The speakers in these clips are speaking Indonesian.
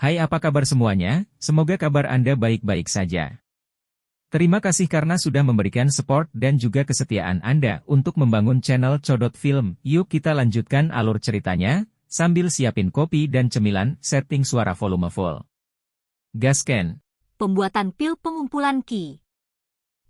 Hai, apa kabar semuanya? Semoga kabar Anda baik-baik saja. Terima kasih karena sudah memberikan support dan juga kesetiaan Anda untuk membangun channel Codot Film. Yuk kita lanjutkan alur ceritanya, sambil siapin kopi dan cemilan, setting suara volume full. Gasken. Pembuatan pil pengumpulan Ki.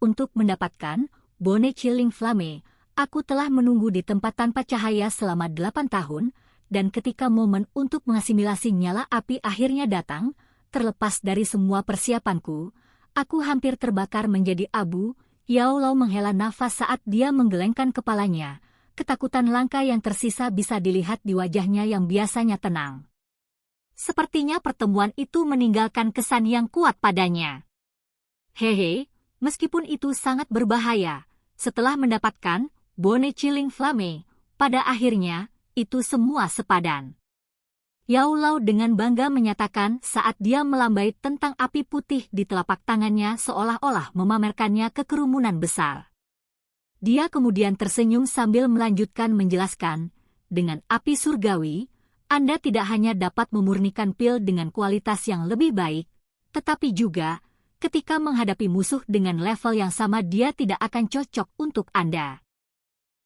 Untuk mendapatkan Bone Chilling Flame, aku telah menunggu di tempat tanpa cahaya selama 8 tahun, dan ketika momen untuk mengasimilasi nyala api akhirnya datang, terlepas dari semua persiapanku, aku hampir terbakar menjadi abu. Yao Lao menghela nafas saat dia menggelengkan kepalanya. Ketakutan langka yang tersisa bisa dilihat di wajahnya yang biasanya tenang. Sepertinya pertemuan itu meninggalkan kesan yang kuat padanya. Hehe, meskipun itu sangat berbahaya, setelah mendapatkan Bone Chilling Flame, pada akhirnya, itu semua sepadan. Yao Lao dengan bangga menyatakan saat dia melambai tentang api putih di telapak tangannya seolah-olah memamerkannya ke kerumunan besar. Dia kemudian tersenyum sambil melanjutkan menjelaskan, dengan api surgawi, Anda tidak hanya dapat memurnikan pil dengan kualitas yang lebih baik, tetapi juga, ketika menghadapi musuh dengan level yang sama dia tidak akan cocok untuk Anda.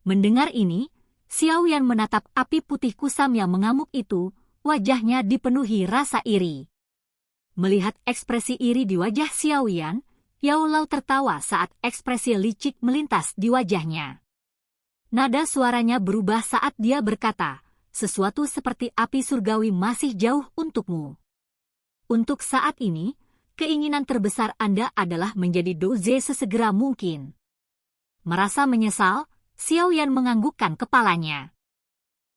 Mendengar ini, Xiao Yan menatap api putih kusam yang mengamuk itu. Wajahnya dipenuhi rasa iri. Melihat ekspresi iri di wajah Xiao Yan, Yao Lao tertawa saat ekspresi licik melintas di wajahnya. Nada suaranya berubah saat dia berkata, sesuatu seperti api surgawi masih jauh untukmu. Untuk saat ini, keinginan terbesar Anda adalah menjadi doze sesegera mungkin. Merasa menyesal, Xiao Yan menganggukkan kepalanya.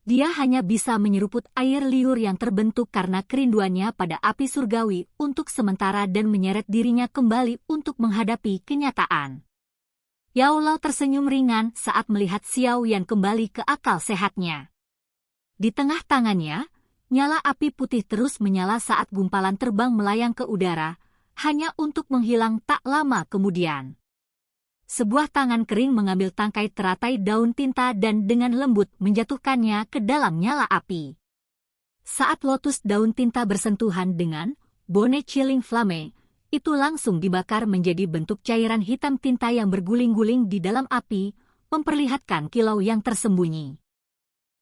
Dia hanya bisa menyeruput air liur yang terbentuk karena kerinduannya pada api surgawi untuk sementara dan menyeret dirinya kembali untuk menghadapi kenyataan. Yao Lao tersenyum ringan saat melihat Xiao Yan kembali ke akal sehatnya. Di tengah tangannya, nyala api putih terus menyala saat gumpalan terbang melayang ke udara, hanya untuk menghilang tak lama kemudian. Sebuah tangan kering mengambil tangkai teratai daun tinta dan dengan lembut menjatuhkannya ke dalam nyala api. Saat lotus daun tinta bersentuhan dengan Bone Chilling Flame, itu langsung dibakar menjadi bentuk cairan hitam tinta yang berguling-guling di dalam api, memperlihatkan kilau yang tersembunyi.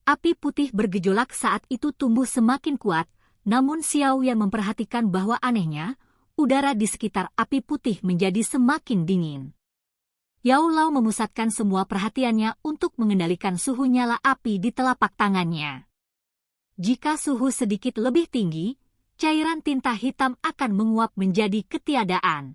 Api putih bergejolak saat itu tumbuh semakin kuat, namun Xiao Yan memperhatikan bahwa anehnya, udara di sekitar api putih menjadi semakin dingin. Yao Lao memusatkan semua perhatiannya untuk mengendalikan suhu nyala api di telapak tangannya. Jika suhu sedikit lebih tinggi, cairan tinta hitam akan menguap menjadi ketiadaan.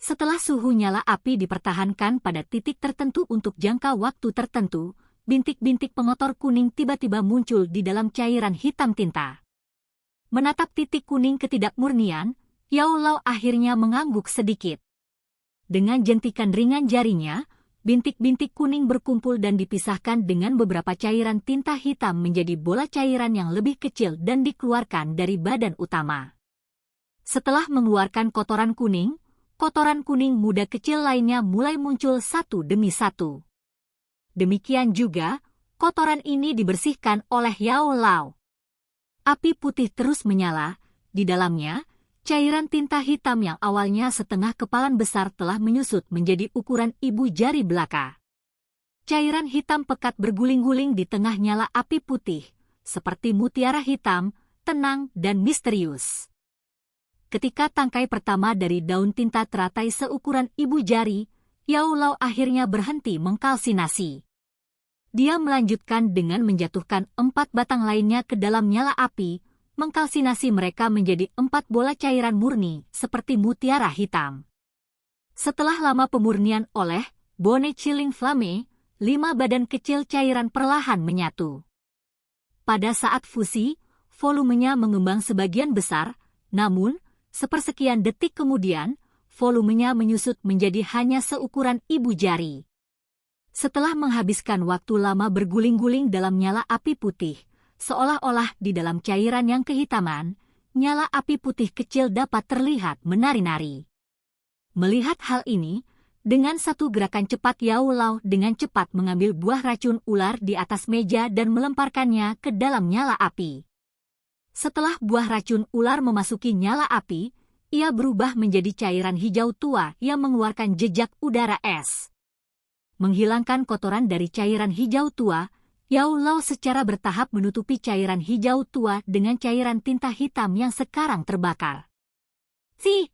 Setelah suhu nyala api dipertahankan pada titik tertentu untuk jangka waktu tertentu, bintik-bintik pengotor kuning tiba-tiba muncul di dalam cairan hitam tinta. Menatap titik kuning ketidakmurnian, Yao Lao akhirnya mengangguk sedikit. Dengan jentikan ringan jarinya, bintik-bintik kuning berkumpul dan dipisahkan dengan beberapa cairan tinta hitam menjadi bola cairan yang lebih kecil dan dikeluarkan dari badan utama. Setelah mengeluarkan kotoran kuning muda kecil lainnya mulai muncul satu demi satu. Demikian juga, kotoran ini dibersihkan oleh Yao Lao. Api putih terus menyala, di dalamnya, cairan tinta hitam yang awalnya setengah kepalan besar telah menyusut menjadi ukuran ibu jari belaka. Cairan hitam pekat berguling-guling di tengah nyala api putih, seperti mutiara hitam, tenang dan misterius. Ketika tangkai pertama dari daun tinta teratai seukuran ibu jari, Yao Lao akhirnya berhenti mengkalsinasi. Dia melanjutkan dengan menjatuhkan 4 batang lainnya ke dalam nyala api, mengkalsinasi mereka menjadi 4 bola cairan murni seperti mutiara hitam. Setelah lama pemurnian oleh Bone Chilling Flame, 5 badan kecil cairan perlahan menyatu. Pada saat fusi, volumenya mengembang sebagian besar, namun, sepersekian detik kemudian, volumenya menyusut menjadi hanya seukuran ibu jari. Setelah menghabiskan waktu lama berguling-guling dalam nyala api putih, seolah-olah di dalam cairan yang kehitaman, nyala api putih kecil dapat terlihat menari-nari. Melihat hal ini, dengan satu gerakan cepat Yao Lao dengan cepat mengambil buah racun ular di atas meja dan melemparkannya ke dalam nyala api. Setelah buah racun ular memasuki nyala api, ia berubah menjadi cairan hijau tua yang mengeluarkan jejak udara es. Menghilangkan kotoran dari cairan hijau tua, Yao Lao secara bertahap menutupi cairan hijau tua dengan cairan tinta hitam yang sekarang terbakar. Si!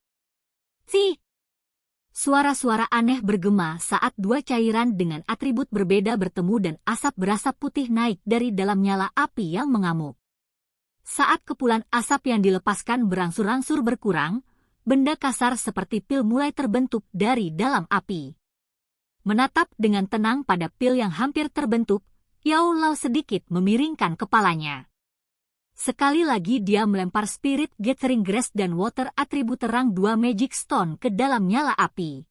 Suara-suara aneh bergema saat dua cairan dengan atribut berbeda bertemu dan asap berasap putih naik dari dalam nyala api yang mengamuk. Saat kepulan asap yang dilepaskan berangsur-angsur berkurang, benda kasar seperti pil mulai terbentuk dari dalam api. Menatap dengan tenang pada pil yang hampir terbentuk, Yao Lao sedikit memiringkan kepalanya. Sekali lagi dia melempar Spirit Gathering Grass dan Water atribut terang 2 Magic Stone ke dalam nyala api.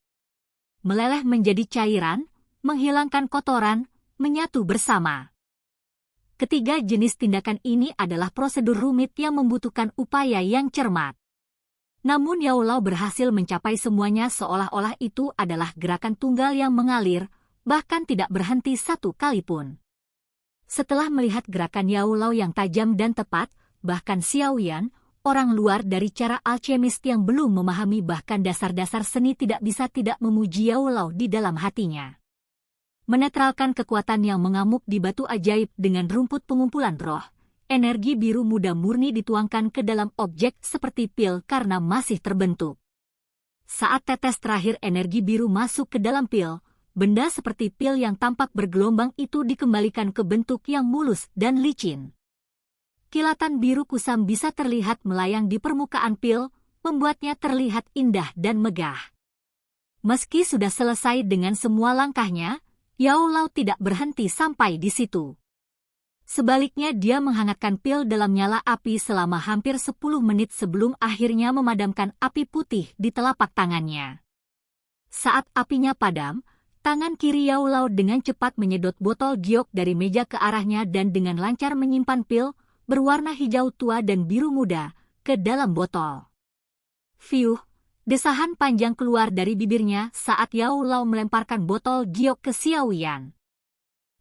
Meleleh menjadi cairan, menghilangkan kotoran, menyatu bersama. Ketiga jenis tindakan ini adalah prosedur rumit yang membutuhkan upaya yang cermat. Namun Yao Lao berhasil mencapai semuanya seolah-olah itu adalah gerakan tunggal yang mengalir, bahkan tidak berhenti satu kali pun. Setelah melihat gerakan Yao Lao yang tajam dan tepat, bahkan Xiao Yan, orang luar dari cara alkemis yang belum memahami bahkan dasar-dasar seni tidak bisa tidak memuji Yao Lao di dalam hatinya. Menetralkan kekuatan yang mengamuk di batu ajaib dengan rumput pengumpulan roh, energi biru muda murni dituangkan ke dalam objek seperti pil karena masih terbentuk. Saat tetes terakhir energi biru masuk ke dalam pil, benda seperti pil yang tampak bergelombang itu dikembalikan ke bentuk yang mulus dan licin. Kilatan biru kusam bisa terlihat melayang di permukaan pil, membuatnya terlihat indah dan megah. Meski sudah selesai dengan semua langkahnya, Yao Lao tidak berhenti sampai di situ. Sebaliknya dia menghangatkan pil dalam nyala api selama hampir 10 menit sebelum akhirnya memadamkan api putih di telapak tangannya. Saat apinya padam, tangan kiri Yao Lao dengan cepat menyedot botol giok dari meja ke arahnya dan dengan lancar menyimpan pil, berwarna hijau tua dan biru muda, ke dalam botol. Fiuh, desahan panjang keluar dari bibirnya saat Yao Lao melemparkan botol giok ke Xiao Yan.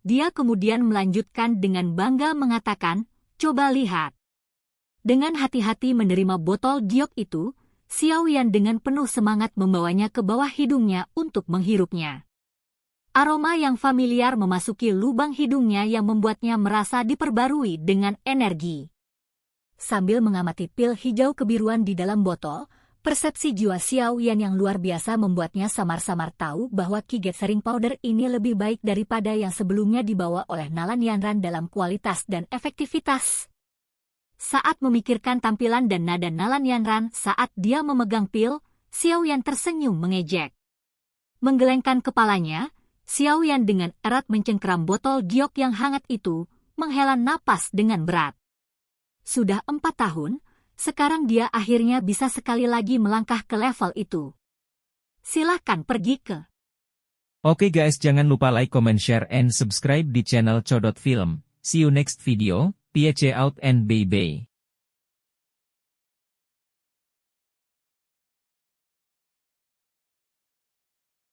Dia kemudian melanjutkan dengan bangga mengatakan, "Coba lihat." Dengan hati-hati menerima botol giok itu, Xiao Yan dengan penuh semangat membawanya ke bawah hidungnya untuk menghirupnya. Aroma yang familiar memasuki lubang hidungnya yang membuatnya merasa diperbarui dengan energi. Sambil mengamati pil hijau kebiruan di dalam botol, persepsi jiwa Xiao Yan yang luar biasa membuatnya samar-samar tahu bahwa Qi Gathering Powder ini lebih baik daripada yang sebelumnya dibawa oleh Nalan Yanran dalam kualitas dan efektivitas. Saat memikirkan tampilan dan nada Nalan Yanran saat dia memegang pil, Xiao Yan tersenyum mengejek. Menggelengkan kepalanya, Xiao Yan dengan erat mencengkeram botol giok yang hangat itu, menghela napas dengan berat. Sudah 4 tahun, sekarang dia akhirnya bisa sekali lagi melangkah ke level itu. Silahkan pergi ke. Oke guys, jangan lupa like, comment, share, and subscribe di channel Codot Film. See you next video, peace out and bye-bye.